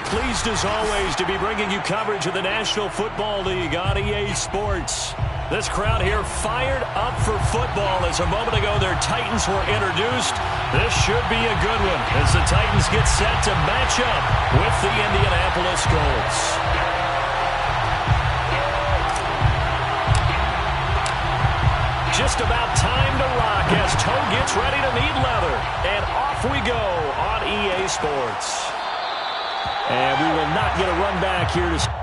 are pleased as always to be bringing you coverage of the National Football League on EA Sports. This crowd here fired up for football as a moment ago their Titans were introduced. This should be a good one as the Titans get set to match up with the Indianapolis Colts. Just about time to rock as toe gets ready to meet leather. And off we go on EA Sports. And we will not get a run back here to...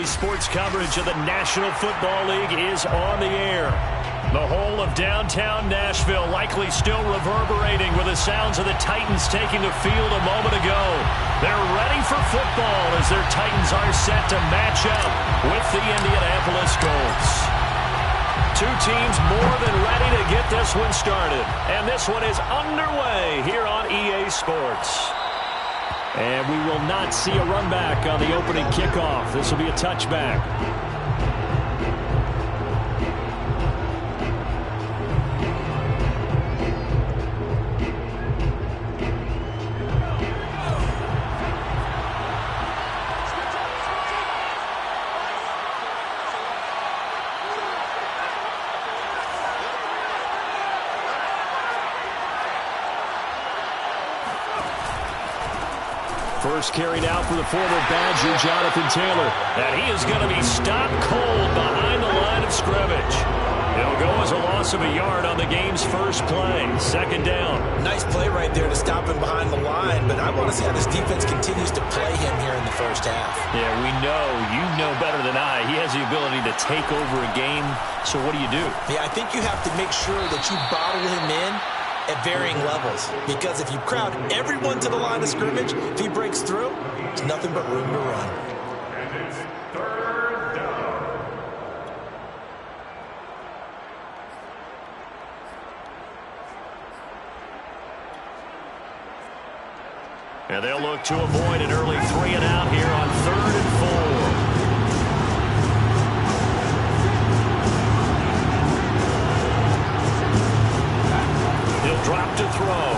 Sports coverage of the National Football League is on the air. The whole of downtown Nashville likely still reverberating with the sounds of the Titans taking the field a moment ago. They're ready for football as their Titans are set to match up with the Indianapolis Colts. Two teams more than ready to get this one started. And this one is underway here on EA Sports. And we will not see a run back on the opening kickoff. This will be a touchback. First carried out for the former Badger, Jonathan Taylor. And he is going to be stopped cold behind the line of scrimmage. It'll go as a loss of a yard on the game's first play. Second down. Nice play right there to stop him behind the line, but I want to see how this defense continues to play him here in the first half. Yeah, we know. You know better than I. He has the ability to take over a game. So what do you do? Yeah, I think you have to make sure that you bottle him in at varying levels, because if you crowd everyone to the line of scrimmage, if he breaks through, there's nothing but room to run. And it's third down. And they'll look to avoid an early 3 and out here on 3rd and 4. Drop to throw.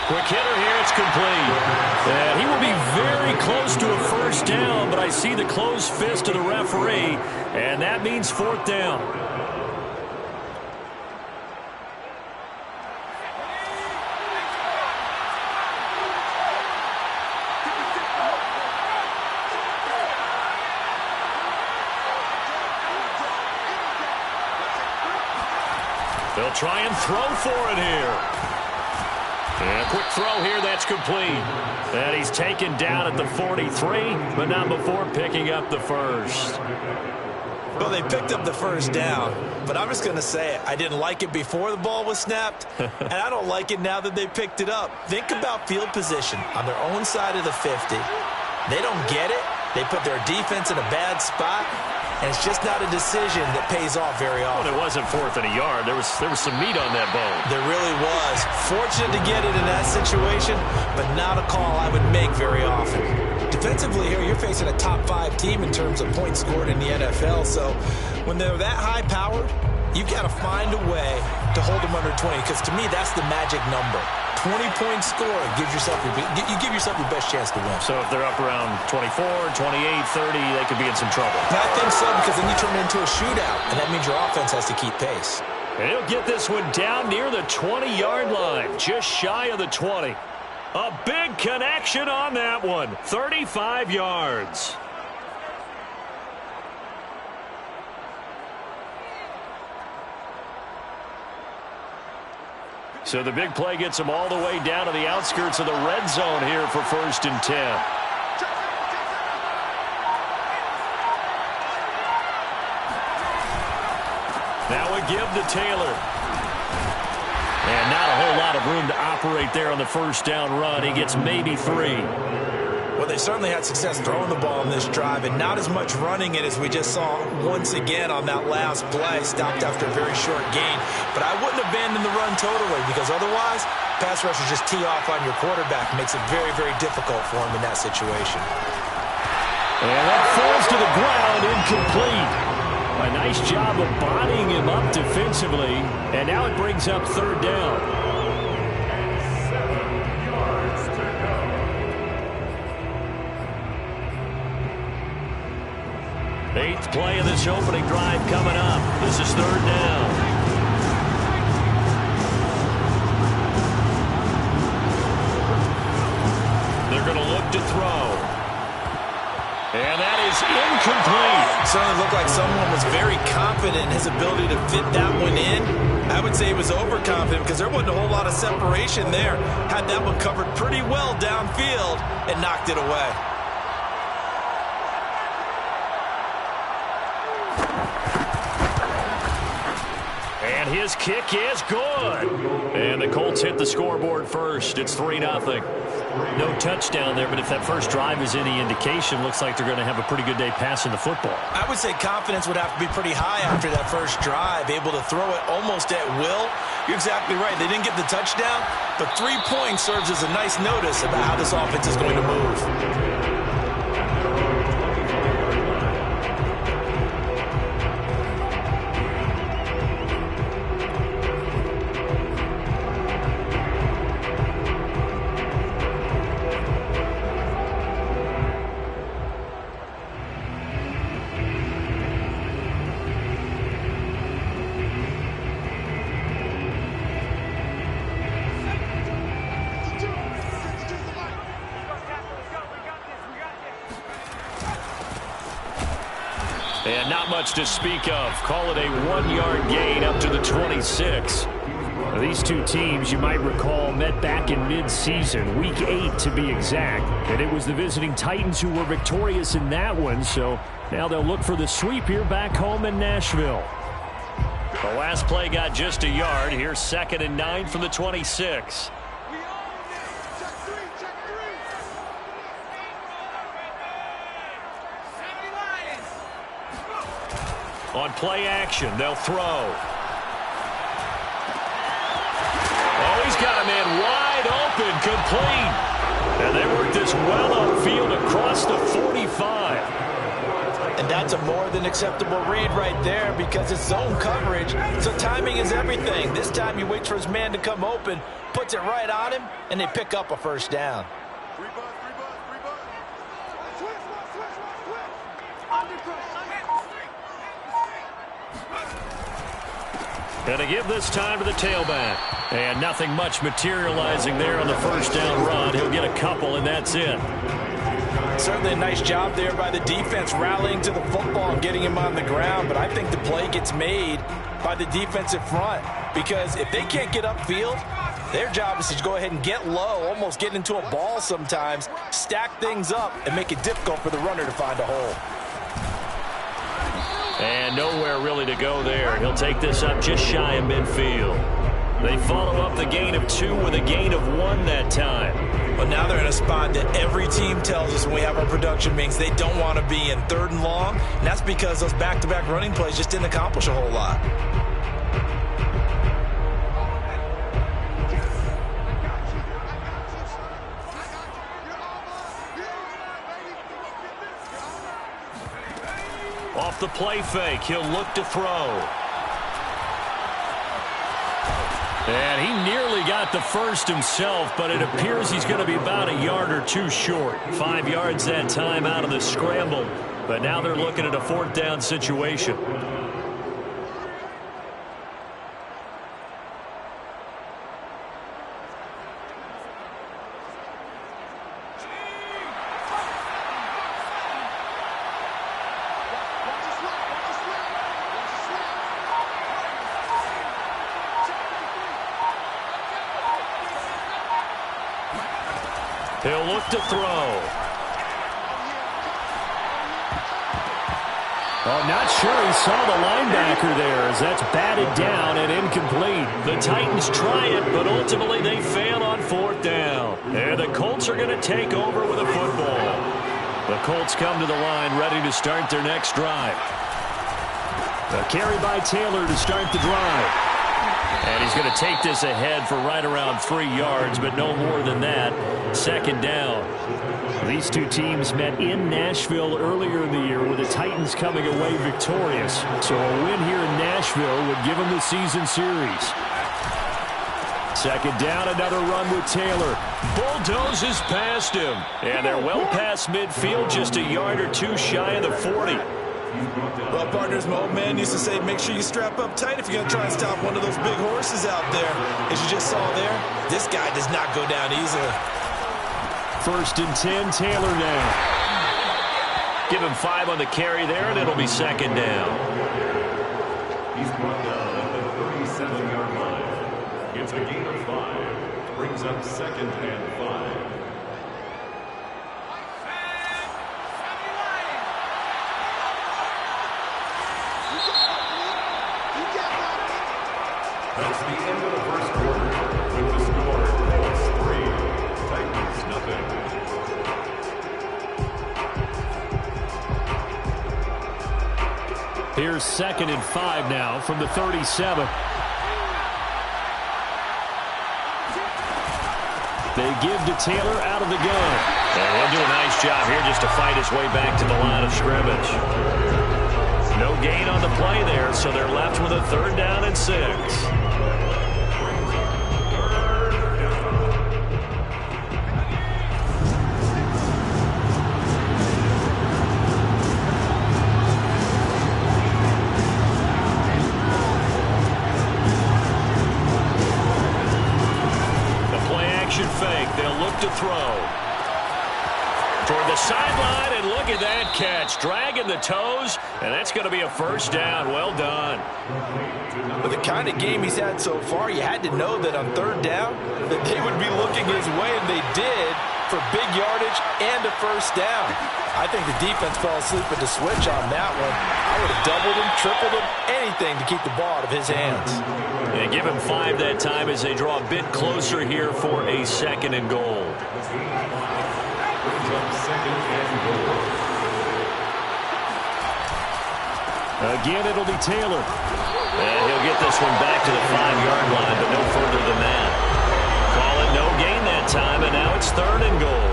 Quick hitter here, it's complete. And he will be very close to a first down, but I see the closed fist of the referee, and that means 4th down. They'll try and throw for it here. And a quick throw here, that's complete. And he's taken down at the 43, but not before picking up the first. Well, they picked up the first down, but I'm just going to say it. I didn't like it before the ball was snapped, and I don't like it now that they picked it up. Think about field position on their own side of the 50. They don't get it. They put their defense in a bad spot. And it's just not a decision that pays off very often. Well, it wasn't 4th and a yard. There was some meat on that bone. There really was. Fortunate to get it in that situation, but not a call I would make very often. Defensively here, you're facing a top 5 team in terms of points scored in the NFL. So when they're that high-powered, you've got to find a way to hold them under 20, because to me, that's the magic number. 20-point score, you give yourself your best chance to win. So if they're up around 24, 28, 30, they could be in some trouble. I think so, because then you turn it into a shootout, and that means your offense has to keep pace. And he'll get this one down near the 20-yard line, just shy of the 20. A big connection on that one, 35 yards. So the big play gets them all the way down to the outskirts of the red zone here for 1st and 10. Now we give to Taylor. And not a whole lot of room to operate there on the 1st down run. He gets maybe 3. Well, they certainly had success throwing the ball in this drive, and not as much running it as we just saw once again on that last play. Stopped after a very short gain. But I wouldn't abandon the run totally, because otherwise, pass rushers just tee off on your quarterback. Makes it very, very difficult for him in that situation. And that falls to the ground, incomplete. A nice job of bodying him up defensively, and now it brings up 3rd down. 7 yards to go. Eighth play of this opening drive coming up. This is 3rd down. They're going to look to throw. And that is incomplete. Certainly looked like someone was very confident in his ability to fit that one in. I would say he was overconfident because there wasn't a whole lot of separation there. Had that one covered pretty well downfield and knocked it away. And his kick is good. And the Colts hit the scoreboard first. It's 3-0. No touchdown there, but if that first drive is any indication, looks like they're going to have a pretty good day passing the football. I would say confidence would have to be pretty high after that first drive, able to throw it almost at will. You're exactly right. They didn't get the touchdown, but 3 points serves as a nice notice about how this offense is going to move. And not much to speak of. Call it a 1-yard gain up to the 26. These two teams, you might recall, met back in mid-season, Week 8 to be exact. And it was the visiting Titans who were victorious in that one. So now they'll look for the sweep here back home in Nashville. The last play got just a yard. Here's 2nd and 9 from the 26. On play action, they'll throw. Oh, he's got a man wide open, complete. And they work this well upfield across the 45. And that's a more than acceptable read right there because it's zone coverage, so timing is everything. This time he waits for his man to come open, puts it right on him, and they pick up a 1st down. And to give this time to the tailback. And nothing much materializing there on the 1st down run. He'll get a couple, and that's it. Certainly a nice job there by the defense rallying to the football and getting him on the ground. But I think the play gets made by the defensive front because if they can't get upfield, their job is to go ahead and get low, almost get into a ball sometimes, stack things up, and make it difficult for the runner to find a hole. And nowhere really to go there. He'll take this up just shy of midfield. They follow up the gain of 2 with a gain of 1 that time. But now they're in a spot that every team tells us when we have our production meetings they don't want to be in 3rd and long. And that's because those back-to-back running plays just didn't accomplish a whole lot. Off the play fake, he'll look to throw. And he nearly got the first himself, but it appears he's going to be about a yard or 2 short. 5 yards that time out of the scramble. But now they're looking at a 4th down situation. He'll look to throw. Oh, not sure he saw the linebacker there as that's batted down and incomplete. The Titans try it, but ultimately they fail on 4th down. And the Colts are going to take over with a football. The Colts come to the line ready to start their next drive. A carry by Taylor to start the drive. And he's going to take this ahead for right around 3 yards, but no more than that. 2nd down. These two teams met in Nashville earlier in the year with the Titans coming away victorious. So a win here in Nashville would give them the season series. 2nd down, another run with Taylor. Bulldozes past him. And they're well past midfield, just a yard or two shy of the 40. Well, partners, my old man used to say, make sure you strap up tight if you're going to try and stop one of those big horses out there. As you just saw there, this guy does not go down easily. 1st and 10, Taylor now. Give him 5 on the carry there, and it'll be 2nd down. He's brought down at the 37-yard line. It's a gain of 5. Brings up 2nd and 5. That's the end of the first quarter. With the score, Colts 3, Titans nothing. Here's 2nd and 5 now from the 37. They give to Taylor out of the gun. And he'll do a nice job here just to fight his way back to the line of scrimmage. No gain on the play there, so they're left with a 3rd down and 6. Fake. They'll look to throw. Toward the sideline, and look at that catch. Dragging the toes, and that's going to be a 1st down. Well done. With the kind of game he's had so far, you had to know that on 3rd down that they would be looking his way, and they did, for big yardage and a 1st down. I think the defense fell asleep at the switch on that one. I would have doubled him, tripled him, anything to keep the ball out of his hands. And give him 5 that time as they draw a bit closer here for a 2nd and goal. Again, it'll be Taylor. And he'll get this one back to the 5-yard line, but no further than that. Call it no gain that time, and now it's 3rd and goal.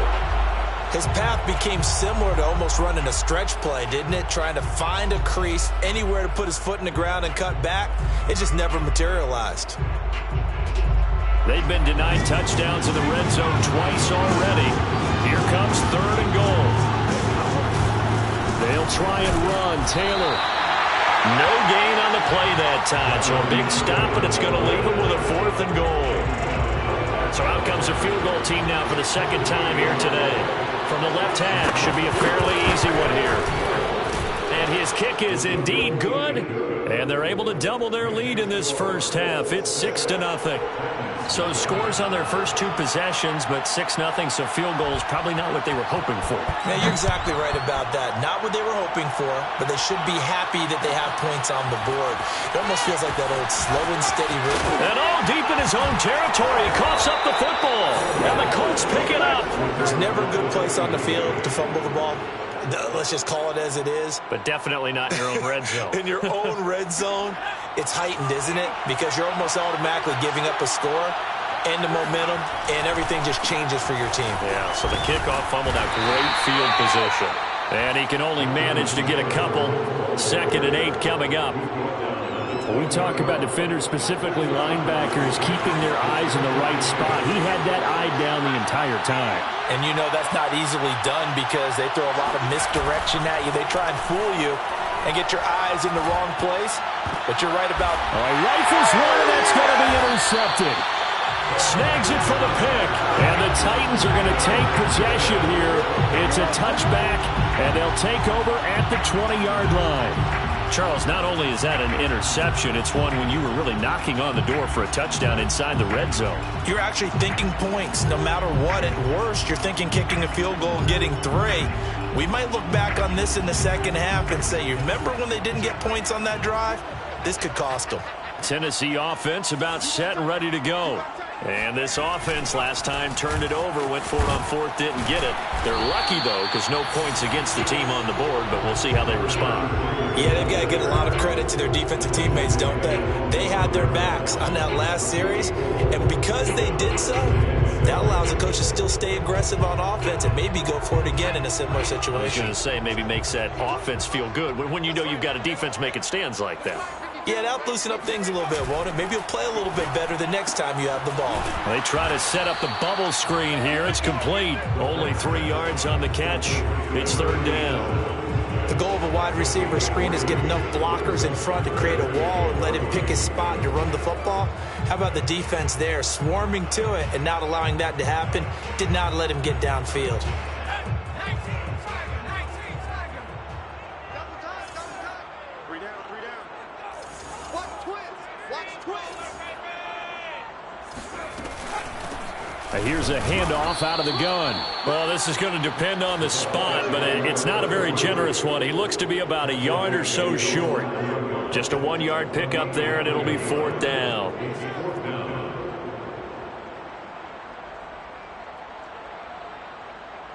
His path became similar to almost running a stretch play, didn't it? Trying to find a crease, anywhere to put his foot in the ground and cut back. It just never materialized. They've been denied touchdowns in the red zone twice already. Here comes 3rd and goal. They'll try and run. Taylor. No gain on the play that time. So a big stop, and it's going to leave him with a 4th and goal. So out comes a field goal team now for the 2nd time here today. From the left half, should be a fairly easy one here. And his kick is indeed good. And they're able to double their lead in this first half. It's 6-0. So scores on their first 2 possessions, but 6-0, so field goals probably not what they were hoping for. Yeah, you're exactly right about that. Not what they were hoping for, but they should be happy that they have points on the board. It almost feels like that old slow and steady rhythm. And all deep in his own territory, he coughs up the football. And the Colts pick it up. There's never a good place on the field to fumble the ball. Let's just call it as it is. But definitely not in your own red zone. In your own red zone, it's heightened, isn't it? Because you're almost automatically giving up a score and the momentum, and everything just changes for your team. Yeah, so the kickoff fumbled out. Great field position. And he can only manage to get a couple. 2nd and 8 coming up. We talk about defenders, specifically linebackers, keeping their eyes in the right spot. He had that eye down the entire time. And you know that's not easily done because they throw a lot of misdirection at you. They try and fool you and get your eyes in the wrong place. But you're right about... Rifles one, and that's going to be intercepted. Snags it for the pick. And the Titans are going to take possession here. It's a touchback, and they'll take over at the 20-yard line. Charles, not only is that an interception, it's one when you were really knocking on the door for a touchdown inside the red zone. You're actually thinking points. No matter what, at worst, you're thinking kicking a field goal and getting 3. We might look back on this in the second half and say, you remember when they didn't get points on that drive? This could cost them. Tennessee offense about set and ready to go. And this offense last time turned it over, went for it on 4th, didn't get it. They're lucky, though, because no points against the team on the board, but we'll see how they respond. Yeah, they've got to give a lot of credit to their defensive teammates, don't they? They had their backs on that last series, and because they did so, that allows the coach to still stay aggressive on offense and maybe go for it again in a similar situation. I was going to say, maybe makes that offense feel good when you know you've got a defense making stands like that. Yeah, that'll loosen up things a little bit, won't it? Maybe you'll play a little bit better the next time you have the ball. They try to set up the bubble screen here. It's complete. Only 3 yards on the catch. It's 3rd down. The goal of a wide receiver screen is get enough blockers in front to create a wall and let him pick his spot to run the football. How about the defense there, swarming to it and not allowing that to happen? Did not let him get downfield. Here's a handoff out of the gun. Well, this is going to depend on the spot, but it's not a very generous one. He looks to be about a yard or so short. Just a 1-yard pickup there, and it'll be 4th down.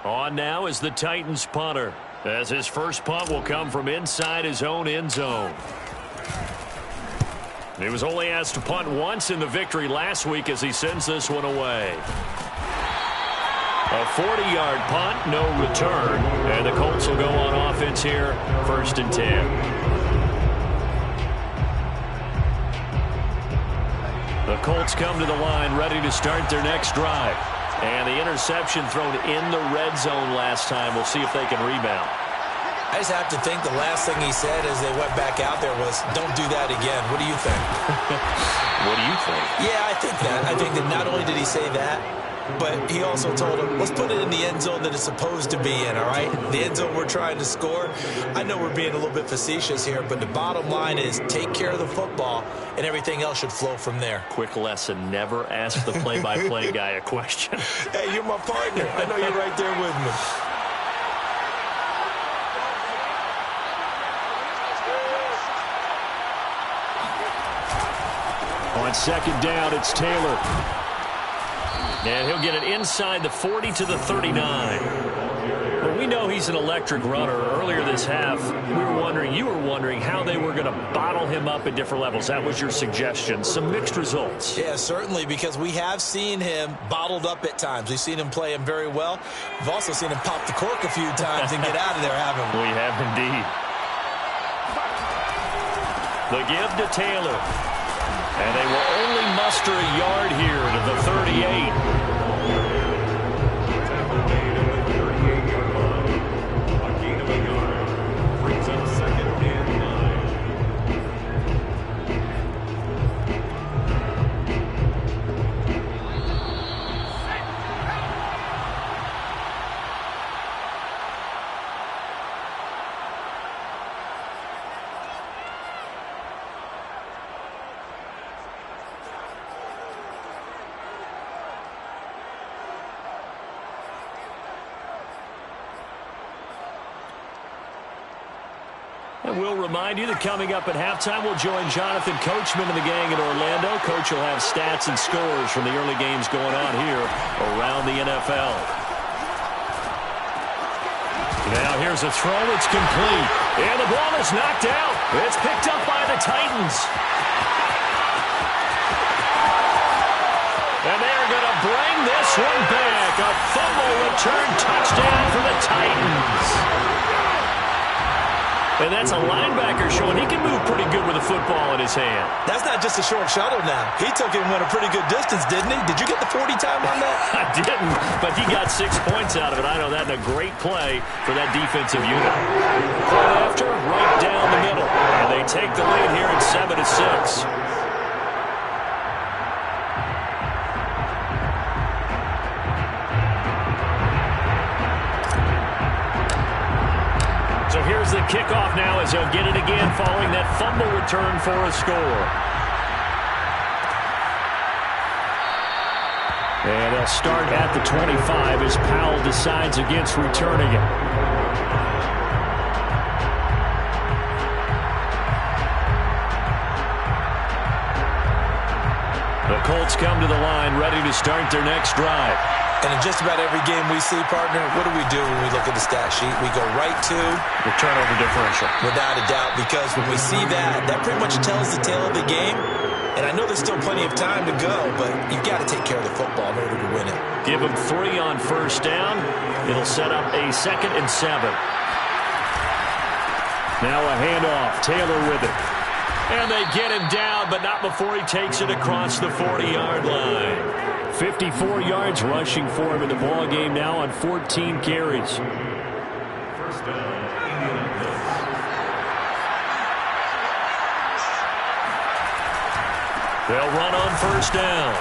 On now is the Titans punter, as his first punt will come from inside his own end zone. He was only asked to punt once in the victory last week as he sends this one away. A 40-yard punt, no return. And the Colts will go on offense here, 1st and 10. The Colts come to the line ready to start their next drive. And the interception thrown in the red zone last time. We'll see if they can rebound. I just have to think the last thing he said as they went back out there was, don't do that again. What do you think? What do you think? Yeah, I think that. I think that not only did he say that, but he also told him, let's put it in the end zone that it's supposed to be in, all right? The end zone we're trying to score. I know we're being a little bit facetious here, but the bottom line is take care of the football, and everything else should flow from there. Quick lesson, never ask the play-by-play guy a question. Hey, you're my partner. I know you're right there with me. On 2nd down, it's Taylor. And he'll get it inside the 40 to the 39. Well, we know he's an electric runner. Earlier this half, you were wondering how they were going to bottle him up at different levels. That was your suggestion. Some mixed results. Yeah, certainly, because we have seen him bottled up at times. We've seen him play him very well. We've also seen him pop the cork a few times and get out of there, haven't we? We have indeed. The give to Taylor. And they will only muster a yard here to the 38. A gain of a yard brings up 2nd and 9. And we'll remind you that coming up at halftime, we'll join Jonathan Coachman and the gang in Orlando. Coach will have stats and scores from the early games going on here around the NFL. Now here's a throw. It's complete. And the ball is knocked out. It's picked up by the Titans. And they're going to bring this one back. A fumble return touchdown for the Titans. And that's a linebacker showing he can move pretty good with a football in his hand. That's not just a short shuttle now. He took it and went a pretty good distance, didn't he? Did you get the 40 time on that? I didn't, but he got 6 points out of it. I know that, and a great play for that defensive unit. Play after, right down the middle. And they take the lead here at 7-6. So here's the kickoff now as they'll get it again following that fumble return for a score. And they'll start at the 25 as Powell decides against returning it. The Colts come to the line ready to start their next drive. And in just about every game we see, partner, what do we do when we look at the stat sheet? We go right to the turnover differential. Without a doubt, because when we see that, that pretty much tells the tale of the game. And I know there's still plenty of time to go, but you've got to take care of the football in order to win it. Give them 3 on first down. It'll set up a 2nd and 7. Now a handoff. Taylor with it. And they get him down, but not before he takes it across the 40-yard line. 54 yards rushing for him in the ball game now on 14 carries. First down, Indianapolis. They'll run on first down.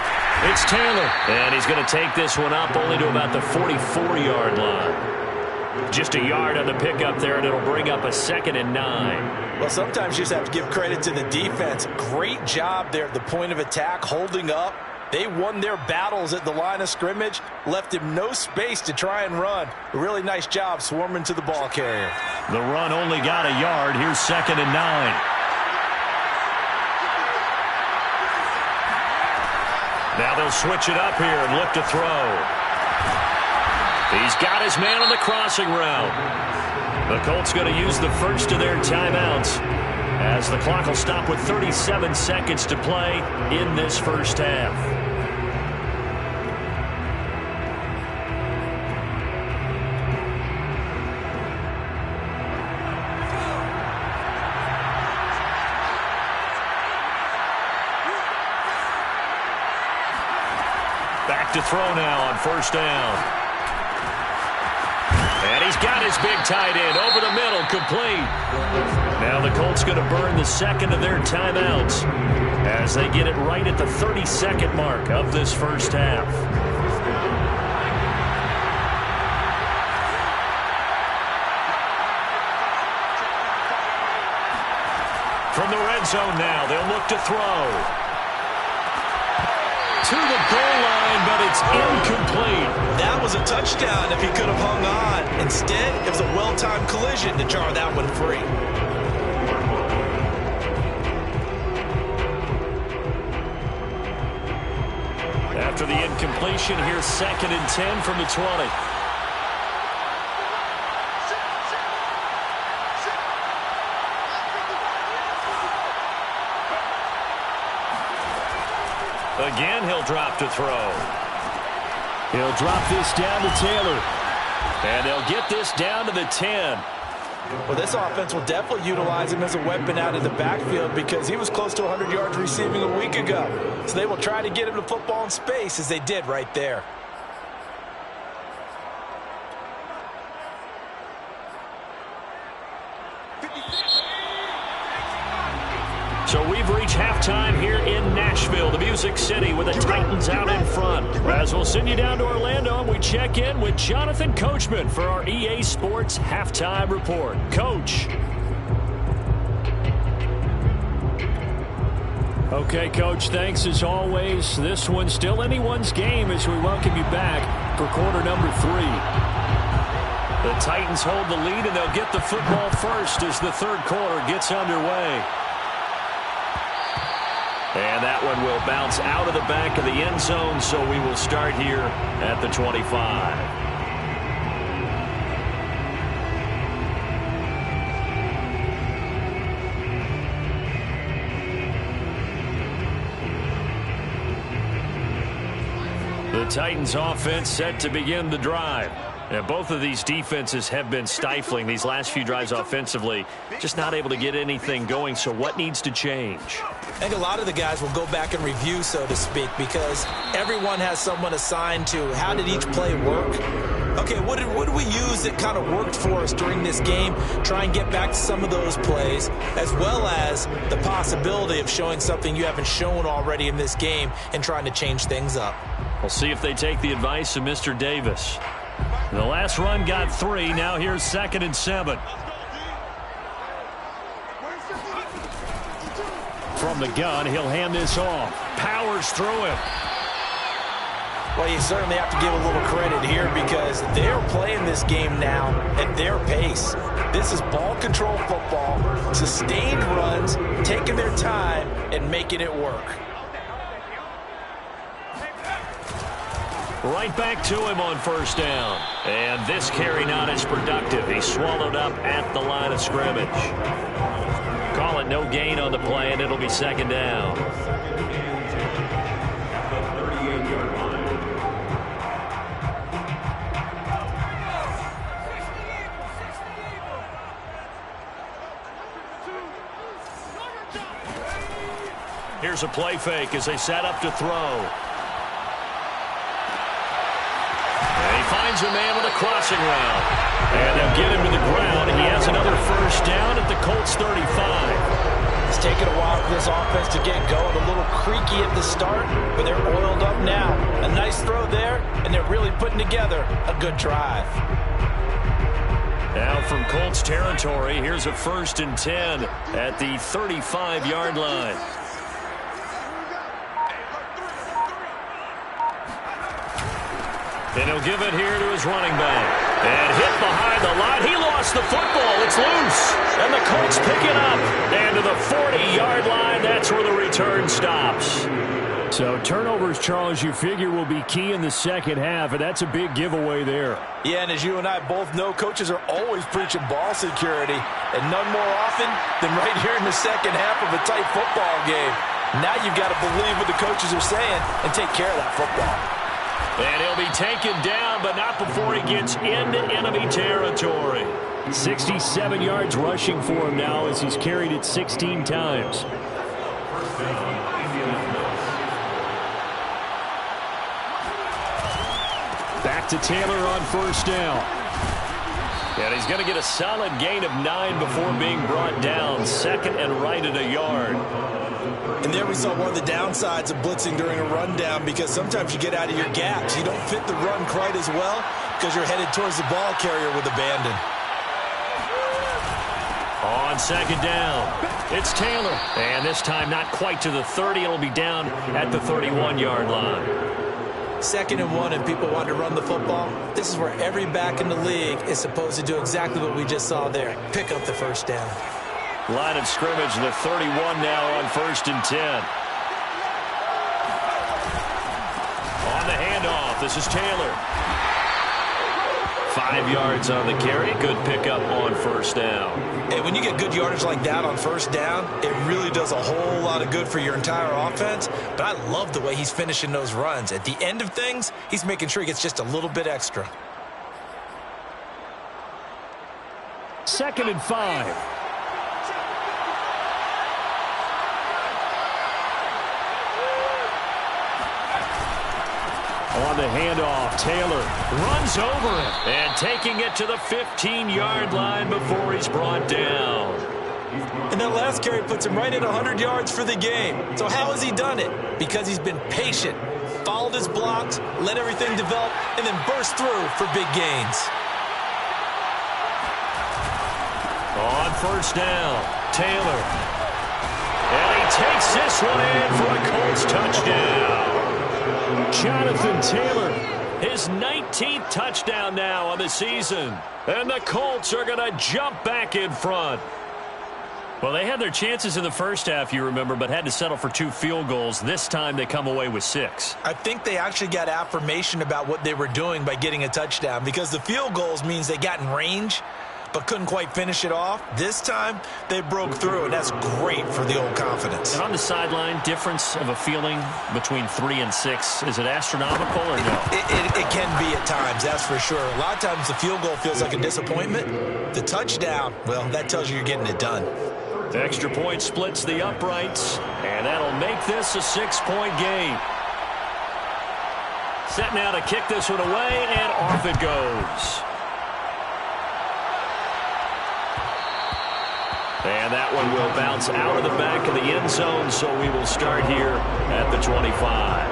It's Taylor, and he's going to take this one up only to about the 44-yard line. Just a yard on the pickup there, and it'll bring up a 2nd and 9. Well, sometimes you just have to give credit to the defense. Great job there at the point of attack, holding up. They won their battles at the line of scrimmage, left him no space to try and run. A really nice job swarming to the ball carrier. The run only got a yard. Here's 2nd and 9. Now they'll switch it up here and look to throw. He's got his man on the crossing route. The Colts going to use the first of their timeouts as the clock will stop with 37 seconds to play in this first half. Back to throw now on first down. And he's got his big tight end over the middle, complete. Now the Colts going to burn the 2nd of their timeouts as they get it right at the 30-second mark of this first half. From the red zone now, they'll look to throw. To the goal line, but it's incomplete. That was a touchdown if he could have hung on. Instead, it was a well-timed collision to jar that one free. After the incompletion, here's 2nd and 10 from the 20. Again, he'll drop to throw. He'll drop this down to Taylor. And they'll get this down to the 10. Well, this offense will definitely utilize him as a weapon out of the backfield because he was close to 100 yards receiving a week ago. So they will try to get him the football in space as they did right there. So we've reached halftime here in Nashville, the Music City, with the Titans out in front. As we'll send you down to Orlando, and we check in with Jonathan Coachman for our EA Sports Halftime Report. Coach. Okay, Coach, thanks as always. This one's still anyone's game as we welcome you back for quarter number 3. The Titans hold the lead, and they'll get the football first as the third quarter gets underway. And that one will bounce out of the back of the end zone, so we will start here at the 25. The Titans offense set to begin the drive. And both of these defenses have been stifling these last few drives offensively. Just not able to get anything going, so what needs to change? I think a lot of the guys will go back and review, so to speak, because everyone has someone assigned to how did each play work. Okay, what did we use that kind of worked for us during this game? Try and get back to some of those plays, as well as the possibility of showing something you haven't shown already in this game and trying to change things up. We'll see if they take the advice of Mr. Davis. The last run got 3. Now here's 2nd and 7. from the gun. He'll hand this off. Powers through it. Well, you certainly have to give a little credit here because they're playing this game now at their pace. This is ball control football, sustained runs, taking their time and making it work. Right back to him on first down. And this carry not as productive. He's swallowed up at the line of scrimmage. Call it no gain on the play, and it'll be second down. Here's a play fake as they set up to throw. Finds a man with a crossing route. And they'll get him to the ground. He has another first down at the Colts 35. It's taken a while for this offense to get going. A little creaky at the start, but they're oiled up now. A nice throw there, and they're really putting together a good drive. Now from Colts territory, here's a 1st and 10 at the 35-yard line. And he'll give it here to his running back. And hit behind the line. He lost the football. It's loose. And the Colts pick it up. And to the 40-yard line, that's where the return stops. So turnovers, Charles, you figure will be key in the second half, and that's a big giveaway there. Yeah, and as you and I both know, coaches are always preaching ball security, and none more often than right here in the second half of a tight football game. Now you've got to believe what the coaches are saying and take care of that football. And he'll be taken down, but not before he gets into enemy territory. 67 yards rushing for him now as he's carried it 16 times. Back to Taylor on first down. And he's going to get a solid gain of 9 before being brought down. Second and right at a yard. And there we saw one of the downsides of blitzing during a rundown because sometimes you get out of your gaps. You don't fit the run quite as well because you're headed towards the ball carrier with abandon. On second down, it's Taylor. And this time not quite to the 30. It'll be down at the 31-yard line. 2nd and 1 and people want to run the football. This is where every back in the league is supposed to do exactly what we just saw there. Pick up the first down. Line of scrimmage, the 31 now on 1st and 10. On the handoff, this is Taylor. 5 yards on the carry. Good pickup on first down. And when you get good yardage like that on first down, it really does a whole lot of good for your entire offense. But I love the way he's finishing those runs. At the end of things, he's making sure he gets just a little bit extra. 2nd and 5. On the handoff, Taylor runs over it and taking it to the 15-yard line before he's brought down. And that last carry puts him right at 100 yards for the game. So how has he done it? Because he's been patient, followed his blocks, let everything develop, and then burst through for big gains. On first down, Taylor. And he takes this one in for a Colts touchdown. Jonathan Taylor, his 19th touchdown now on the season. And the Colts are going to jump back in front. Well, they had their chances in the first half, you remember, but had to settle for 2 field goals. This time they come away with 6. I think they actually got affirmation about what they were doing by getting a touchdown because the field goals means they got in range but couldn't quite finish it off. This time, they broke through, and that's great for the old confidence. And on the sideline, difference of a feeling between 3 and 6, is it astronomical or no? It can be at times, that's for sure. A lot of times the field goal feels like a disappointment. The touchdown, well, that tells you you're getting it done. The extra point splits the uprights, and that'll make this a 6-point game. Set now to kick this one away, and off it goes. And that one will bounce out of the back of the end zone, so we will start here at the 25.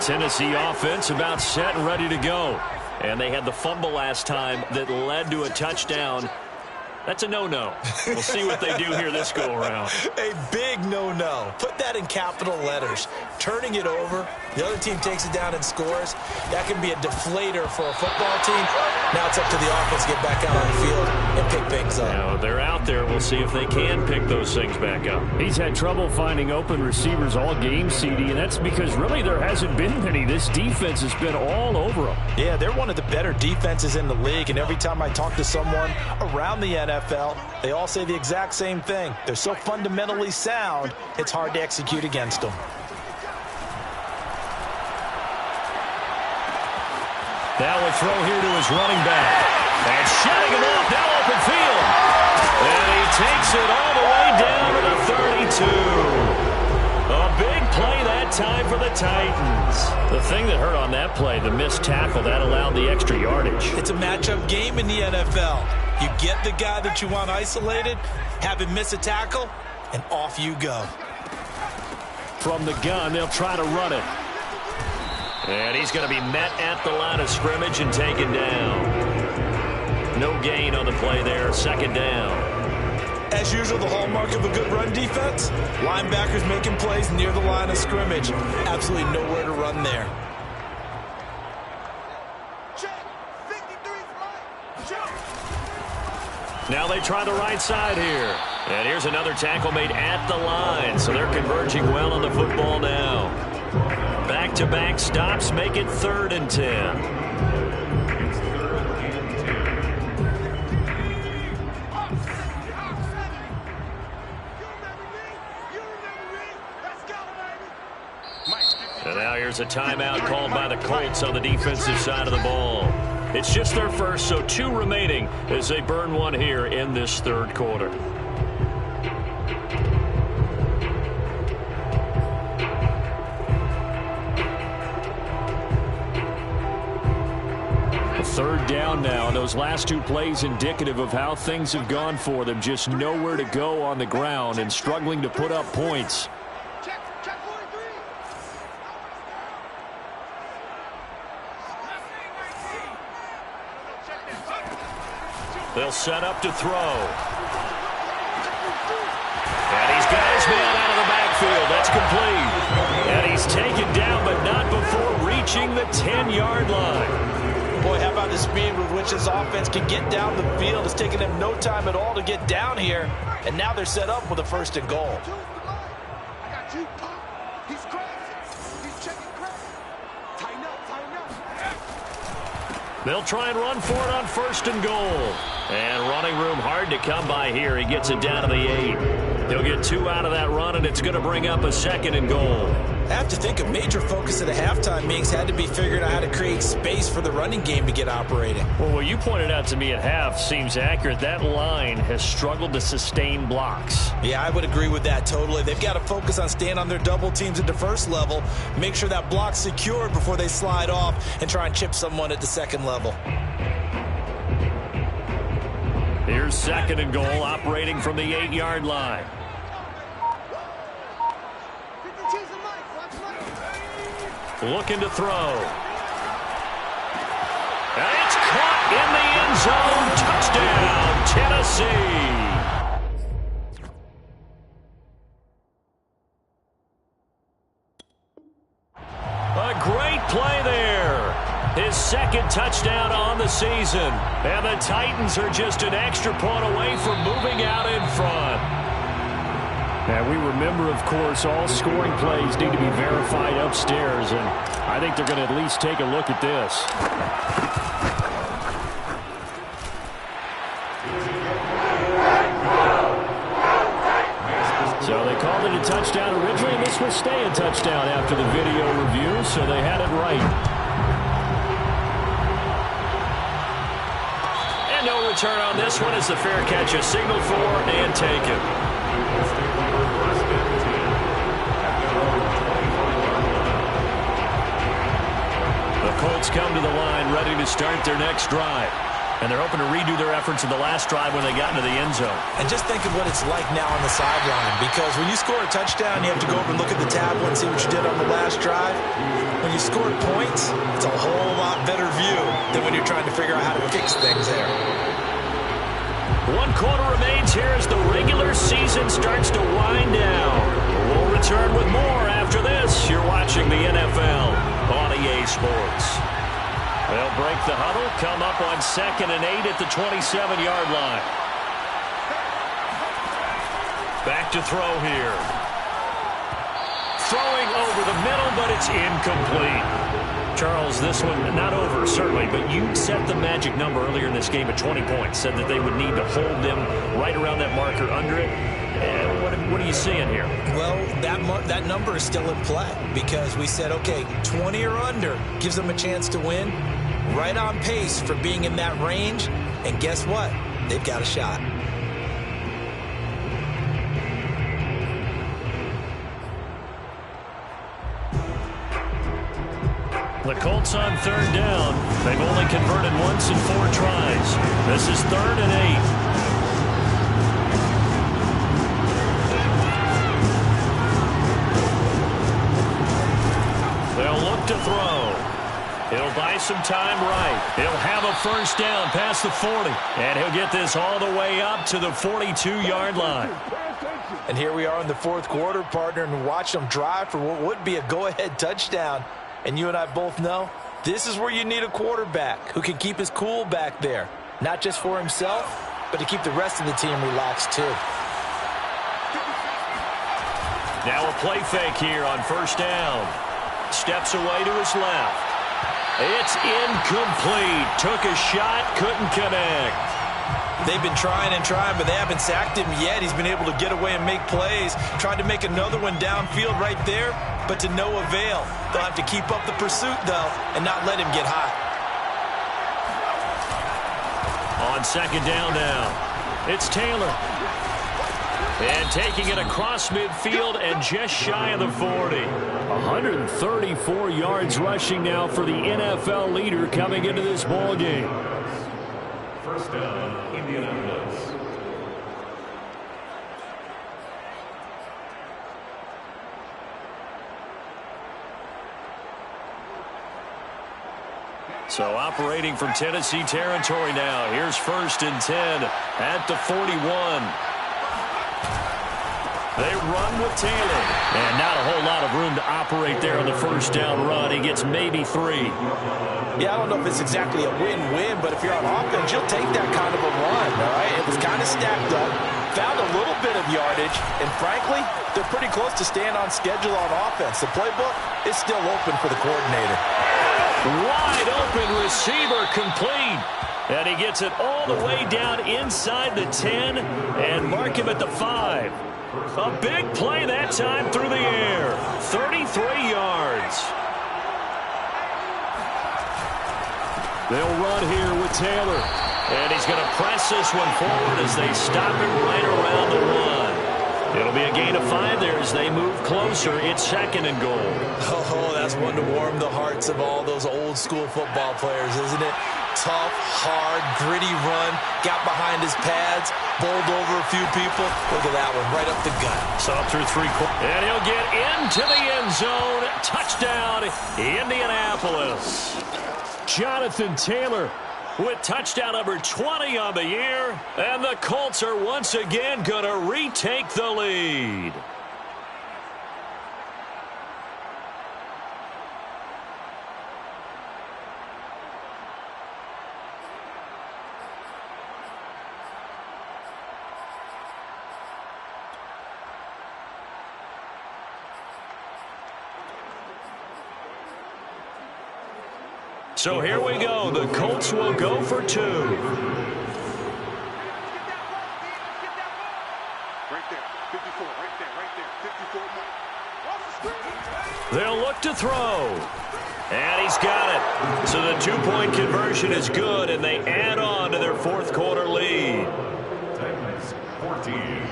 Tennessee offense about set and ready to go. And they had the fumble last time that led to a touchdown. That's a no-no. We'll see what they do here this go-around. A big no-no. Put that in capital letters. Turning it over, the other team takes it down and scores. That can be a deflator for a football team. Now it's up to the offense to get back out on the field and pick things up. Now they're out there. We'll see if they can pick those things back up. He's had trouble finding open receivers all game, CD, and that's because really there hasn't been many. This defense has been all over him. Yeah, they're one of the better defenses in the league, and every time I talk to someone around the NFL, they all say the exact same thing. They're so fundamentally sound, it's hard to execute against them. Now a throw here to his running back. And shutting him off, now open field. And he takes it all the way down to the 32. A big play that time for the Titans. The thing that hurt on that play, the missed tackle, that allowed the extra yardage. It's a matchup game in the NFL. You get the guy that you want isolated, have him miss a tackle, and off you go. From the gun, they'll try to run it. And he's going to be met at the line of scrimmage and taken down. No gain on the play there, second down. As usual, the hallmark of a good run defense, linebackers making plays near the line of scrimmage. Absolutely nowhere to run there. Now they try the right side here. And here's another tackle made at the line. So they're converging well on the football now. Back-to-back stops make it 3rd and 10. It's 3rd and 10. And now here's a timeout called by the Colts on the defensive side of the ball. It's just their first, so 2 remaining as they burn one here in this 3rd quarter. Third down now. Those last 2 plays indicative of how things have gone for them. Just nowhere to go on the ground and struggling to put up points. They'll set up to throw. And he's got his man out of the backfield. That's complete. And he's taken down, but not before reaching the 10-yard line. Boy, how about the speed with which this offense can get down the field? It's taken them no time at all to get down here. And now they're set up with a 1st and goal. They'll try and run for it on 1st and goal. And running room hard to come by here. He gets it down to the 8. He'll get 2 out of that run, and it's going to bring up a 2nd and goal. I have to think a major focus of the halftime meetings had to be figuring out how to create space for the running game to get operating. Well, what you pointed out to me at half seems accurate. That line has struggled to sustain blocks. Yeah, I would agree with that totally. They've got to focus on staying on their double teams at the 1st level, make sure that block's secured before they slide off and try and chip someone at the 2nd level. Here's 2nd and goal, operating from the 8-yard line. Looking to throw. And it's caught in the end zone. Touchdown, Tennessee. A great play there. His 2nd touchdown on the season. And the Titans are just an extra point away from moving out in front. Now, we remember, of course, all scoring plays need to be verified upstairs, and I think they're going to at least take a look at this. So they called it a touchdown originally, and this will stay a touchdown after the video review, so they had it right. And no return on this one as the fair catch is signaled for and taken. The Colts come to the line ready to start their next drive. And they're hoping to redo their efforts in the last drive when they got into the end zone. And just think of what it's like now on the sideline, because when you score a touchdown, you have to go over and look at the tablet and see what you did on the last drive. When you score points, it's a whole lot better view than when you're trying to figure out how to fix things there. 1 quarter remains here as the regular season starts to wind down. We'll return with more after this. You're watching the NFL on EA Sports. They'll break the huddle, come up on 2nd and 8 at the 27-yard line. Back to throw here. Throwing over the middle, but it's incomplete. Charles, this one not over, certainly, but you set the magic number earlier in this game at 20 points. Said that they would need to hold them right around that marker under it. What are you seeing here? Well, that number is still in play because we said, okay, 20 or under gives them a chance to win. Right on pace for being in that range. And guess what? They've got a shot. The Colts on 3rd down. They've only converted once in 4 tries. This is 3rd and 8. They'll look to throw. He'll buy some time right. He'll have a first down past the 40. And he'll get this all the way up to the 42-yard line. And here we are in the 4th quarter, partner, and watch them drive for what would be a go-ahead touchdown. And you and I both know this is where you need a quarterback who can keep his cool back there. Not just for himself, but to keep the rest of the team relaxed too. Now a play fake here on 1st down. Steps away to his left. It's incomplete. Took a shot, couldn't connect. They've been trying and trying, but they haven't sacked him yet. He's been able to get away and make plays. Tried to make another one downfield right there, but to no avail. They'll have to keep up the pursuit, though, and not let him get hot. On 2nd down now, it's Taylor. And taking it across midfield and just shy of the 40. 134 yards rushing now for the NFL leader coming into this ball game. First down, Indianapolis. So operating from Tennessee territory now. Here's 1st and 10 at the 41. They run with Taylor. And not a whole lot of room to operate there on the 1st down run. He gets maybe 3. Yeah, I don't know if it's exactly a win-win, but if you're on offense, you'll take that kind of a run, all right? It was kind of stacked up, found a little bit of yardage, and frankly, they're pretty close to staying on schedule on offense. The playbook is still open for the coordinator. Wide open receiver complete. And he gets it all the way down inside the 10 and mark him at the 5. A big play that time through the air. 33 yards. They'll run here with Taylor. And he's going to press this one forward as they stop him right around the 1. It'll be a gain of 5 there as they move closer. It's 2nd and goal. Oh, that's one to warm the hearts of all those old school football players, isn't it? Tough, hard, gritty run. Got behind his pads, bowled over a few people. Look at that one, right up the gut. Saw through 3 quarters. And he'll get into the end zone. Touchdown, Indianapolis. Jonathan Taylor with touchdown number 20 on the year. And the Colts are once again going to retake the lead. So here we go. The Colts will go for 2. Right there, 54, right there, 54 more. They'll look to throw. And he's got it. So the 2-point conversion is good, and they add on to their 4th quarter lead. Titans 14.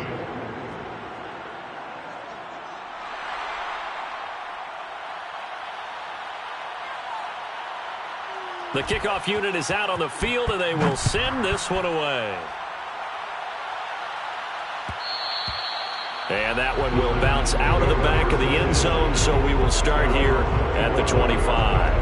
The kickoff unit is out on the field, and they will send this one away. And that one will bounce out of the back of the end zone, so we will start here at the 25.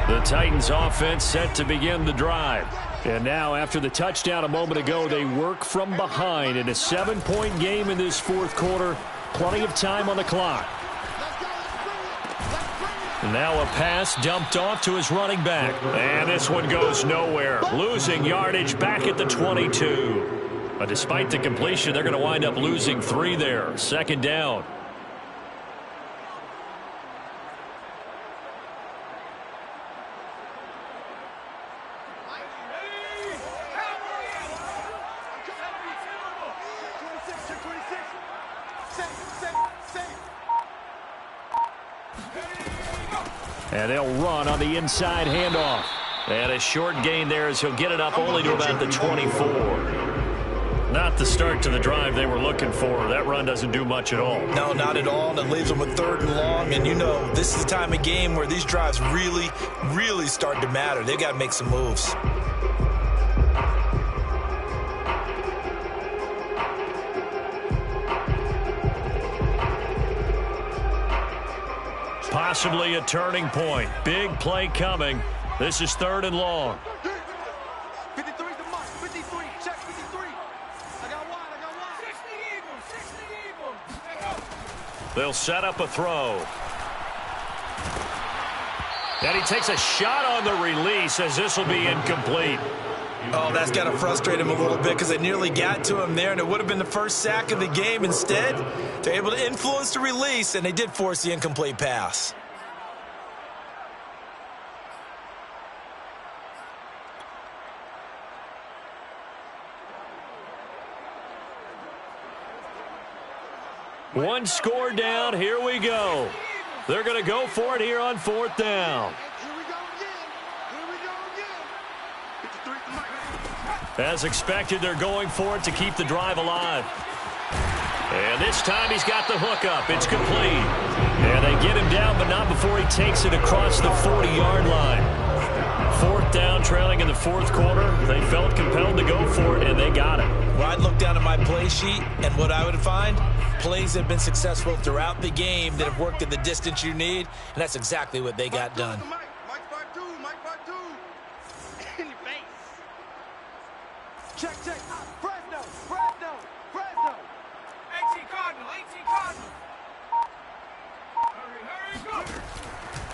The Titans offense set to begin the drive. And now, after the touchdown a moment ago, they work from behind in a 7-point game in this fourth quarter. Plenty of time on the clock. Now a pass dumped off to his running back. And this one goes nowhere. Losing yardage back at the 22. But despite the completion, they're going to wind up losing 3 there. Second down. And they'll run on the inside handoff. And a short gain there as he'll get it up only to about the 24. Not the start to the drive they were looking for. That run doesn't do much at all. No, not at all. And it leaves them with 3rd and long. And you know, this is the time of game where these drives really, really start to matter. They've got to make some moves. Possibly a turning point. Big play coming. This is 3rd and long. 53's the mark. 53. Check 53. I got one. 60 Eagles. They'll set up a throw. And he takes a shot on the release as this will be incomplete. Oh, that's got to frustrate him a little bit because they nearly got to him there, and it would have been the first sack of the game. Instead, they're able to influence the release, and they did force the incomplete pass. One score down. Here we go. They're going to go for it here on 4th down. As expected, they're going for it to keep the drive alive. And this time he's got the hookup. It's complete. And they get him down, but not before he takes it across the 40-yard line. 4th down, trailing in the 4th quarter. They felt compelled to go for it, and they got it. Well, I'd look down at my play sheet, and what I would find, plays that have been successful throughout the game that have worked at the distance you need, and that's exactly what they got done. Check. Fresno. 18 Cardinal. Hurry, go.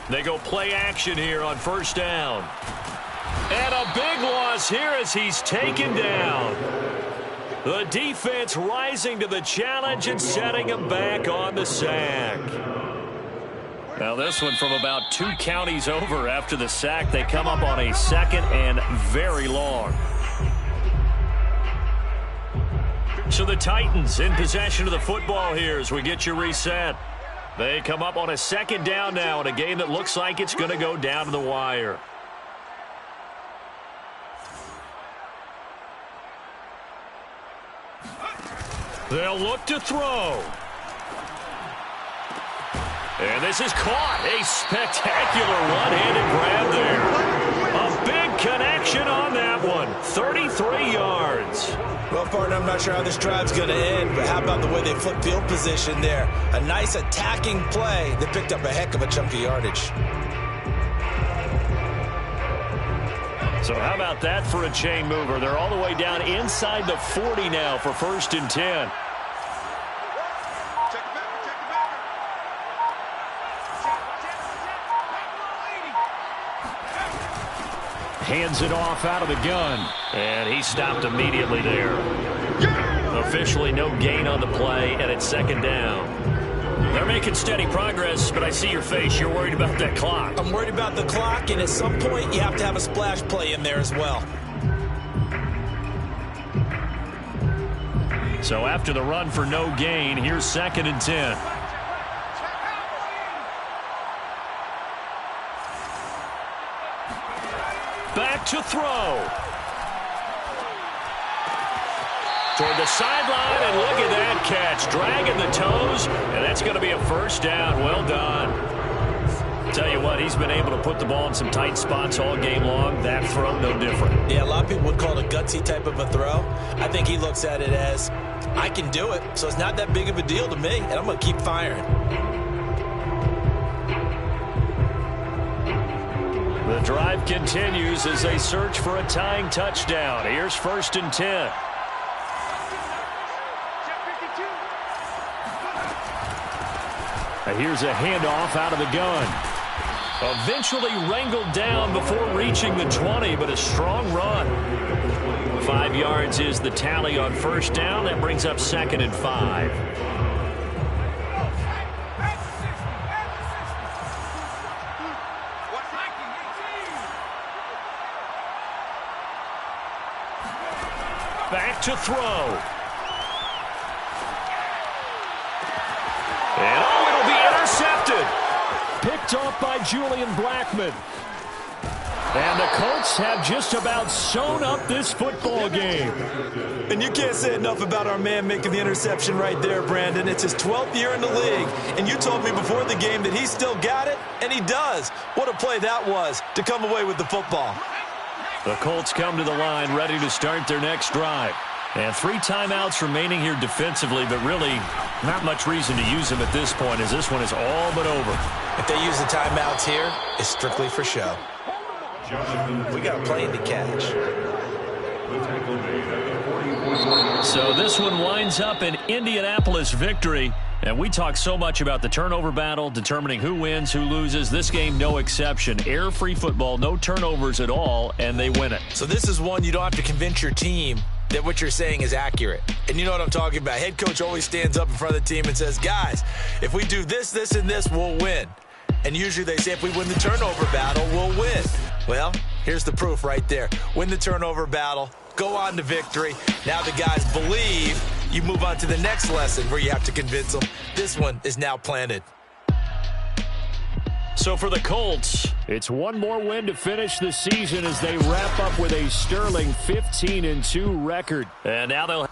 They go play action here on 1st down. And a big loss here as he's taken down. The defense rising to the challenge and setting him back on the sack. Now this one from about 2 counties over after the sack. They come up on a 2nd and very long. So the Titans in possession of the football here as we get you reset. They come up on a 2nd down now in a game that looks like it's going to go down to the wire. They'll look to throw. And this is caught. A spectacular one-handed grab there. A big connection on that one. 33 yards. Well, partner, I'm not sure how this drive's going to end, but how about the way they flip field position there? A nice attacking play that picked up a heck of a chunk of yardage. So how about that for a chain mover? They're all the way down inside the 40 now for 1st and 10. Hands it off out of the gun. And he stopped immediately there. Officially no gain on the play, and it's 2nd down. They're making steady progress, but I see your face. You're worried about that clock. I'm worried about the clock, and at some point you have to have a splash play in there as well. So after the run for no gain, here's 2nd and 10. Back to throw. Toward the sideline, and look at that catch. It's dragging the toes, and that's going to be a first down. Well done. Tell you what, he's been able to put the ball in some tight spots all game long. That throw, no different. Yeah, a lot of people would call it a gutsy type of a throw. I think he looks at it as, I can do it, so it's not that big of a deal to me, and I'm going to keep firing. The drive continues as they search for a tying touchdown. Here's 1st and 10. Here's a handoff out of the gun. Eventually wrangled down before reaching the 20, but a strong run. 5 yards is the tally on 1st down. That brings up 2nd and 5. Back to throw. And it'll be intercepted. Picked off by Julian Blackman. And the Colts have just about sewn up this football game. And you can't say enough about our man making the interception right there, Brandon. It's his 12th year in the league. And you told me before the game that he still got it, and he does. What a play that was to come away with the football. The Colts come to the line ready to start their next drive. And 3 timeouts remaining here defensively, but really not much reason to use them at this point as this one is all but over. If they use the timeouts here, it's strictly for show. We got a plane to catch. So this one winds up an Indianapolis victory. And we talk so much about the turnover battle, determining who wins, who loses. This game, no exception. Error-free football, no turnovers at all, and they win it. So this is one you don't have to convince your team that what you're saying is accurate. And you know what I'm talking about. Head coach always stands up in front of the team and says, guys, if we do this, this, and this, we'll win. And usually they say if we win the turnover battle, we'll win. Well, here's the proof right there. Win the turnover battle, go on to victory. Now the guys believe. You move on to the next lesson where you have to convince them. This one is now planted. So for the Colts, it's one more win to finish the season as they wrap up with a sterling 15-2 record. And now they'll